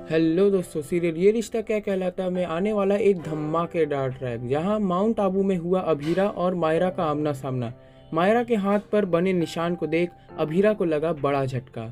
Hello दोस्तों, serial ये रिश्ता क्या कहलाता में आने वाला एक धमाकेदार ट्रैक जहां माउंट आबू में हुआ अभीरा और मायरा का आमना सामना। मायरा के हाथ पर बने निशान को देख अभीरा को लगा बड़ा झटका।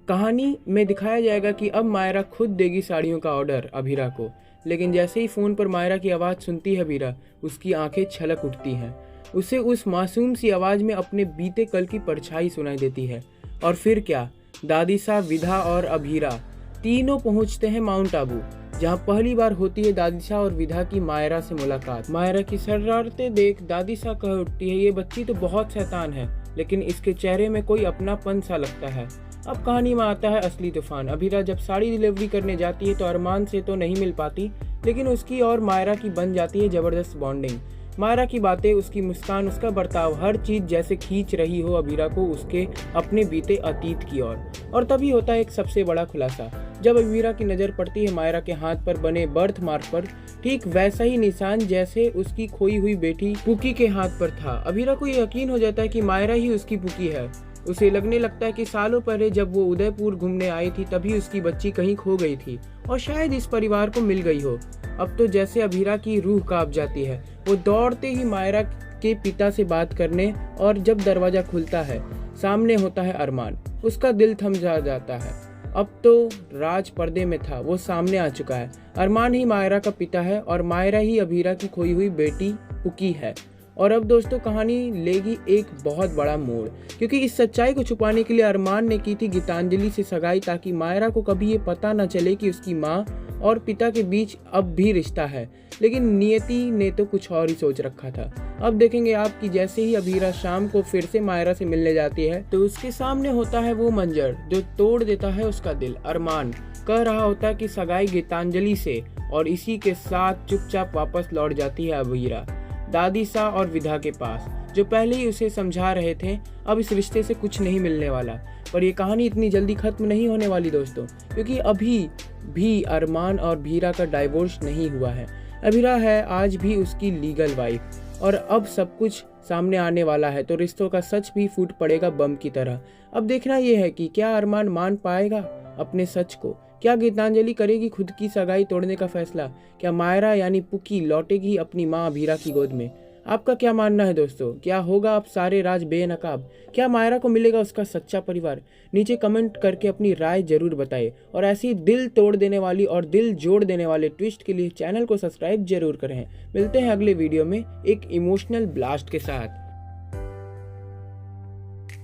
कहानी में दिखाया जाएगा कि अब मायरा खुद देगी साड़ियों का ऑर्डर अभीरा को, लेकिन जैसे ही फ़ोन पर मायरा की आवाज़ सुनती है अभीरा, उसकी आंखें छलक उठती हैं। उसे उस मासूम सी आवाज़ में अपने बीते कल की परछाई सुनाई देती है। और फिर क्या, दादी साहब, विधा और अभीरा तीनों पहुंचते हैं माउंट आबू, जहां पहली बार होती है दादी साहब और विधा की मायरा से मुलाकात। मायरा की शरारतें देख दादी साहब कह उठती है, ये बच्ची तो बहुत शैतान है, लेकिन इसके चेहरे में कोई अपनापन सा लगता है। अब कहानी में आता है असली तूफान। अभीरा जब साड़ी डिलीवरी करने जाती है तो अरमान से तो नहीं मिल पाती, लेकिन उसकी और मायरा की बन जाती है जबरदस्त बॉन्डिंग। मायरा की बातें, उसकी मुस्कान, उसका बर्ताव, हर चीज जैसे खींच रही हो अभीरा को उसके अपने बीते अतीत की ओर। और तभी होता है एक सबसे बड़ा खुलासा। जब अभीरा की नज़र पड़ती है मायरा के हाथ पर बने बर्थ मार्क पर, ठीक वैसा ही निशान जैसे उसकी खोई हुई बेटी पुकी के हाथ पर था। अभीरा को यकीन हो जाता है कि मायरा ही उसकी पुकी है। उसे लगने लगता है कि सालों पहले जब वो उदयपुर घूमने आई थी तभी उसकी बच्ची कहीं खो गई थी और शायद इस परिवार को मिल गई हो। अब तो जैसे अभीरा की रूह कांप जाती है। वो दौड़ते ही मायरा के पिता से बात करने, और जब दरवाजा खुलता है सामने होता है अरमान। उसका दिल थम जाता है। अब तो राज पर्दे में था, वो सामने आ चुका है। अरमान ही मायरा का पिता है और मायरा ही अभीरा की खोई हुई बेटी पुकी है। और अब दोस्तों कहानी लेगी एक बहुत बड़ा मोड़, क्योंकि इस सच्चाई को छुपाने के लिए अरमान ने की थी गीतांजलि से सगाई, ताकि मायरा को कभी ये पता न चले कि उसकी माँ और पिता के बीच अब भी रिश्ता है। लेकिन नियति ने तो कुछ और ही सोच रखा था। अब देखेंगे आप कि जैसे ही अभीरा शाम को फिर से मायरा से मिलने जाती है तो उसके सामने होता है वो मंजर जो तोड़ देता है उसका दिल। अरमान कह रहा होता है कि सगाई गीतांजलि से, और इसी के साथ चुपचाप वापस लौट जाती है अभीरा दादी सा और विधा के पास, जो पहले ही उसे समझा रहे थे अब इस रिश्ते से कुछ नहीं मिलने वाला। पर ये कहानी इतनी जल्दी खत्म नहीं होने वाली दोस्तों, क्योंकि अभी भी अरमान और भीरा का डाइवोर्स नहीं हुआ है। अभीरा है आज भी उसकी लीगल वाइफ, और अब सब कुछ सामने आने वाला है तो रिश्तों का सच भी फूट पड़ेगा बम की तरह। अब देखना यह है कि क्या अरमान मान पाएगा अपने सच को, क्या गीतांजलि करेगी खुद की सगाई तोड़ने का फैसला, क्या मायरा यानी पुकी लौटेगी अपनी माँ अभीरा की गोद में। आपका क्या मानना है दोस्तों, क्या होगा अब सारे राज बेनकाब, क्या मायरा को मिलेगा उसका सच्चा परिवार? नीचे कमेंट करके अपनी राय जरूर बताइए, और ऐसी दिल तोड़ देने वाली और दिल जोड़ देने वाले ट्विस्ट के लिए चैनल को सब्सक्राइब जरूर करें। मिलते हैं अगले वीडियो में एक इमोशनल ब्लास्ट के साथ।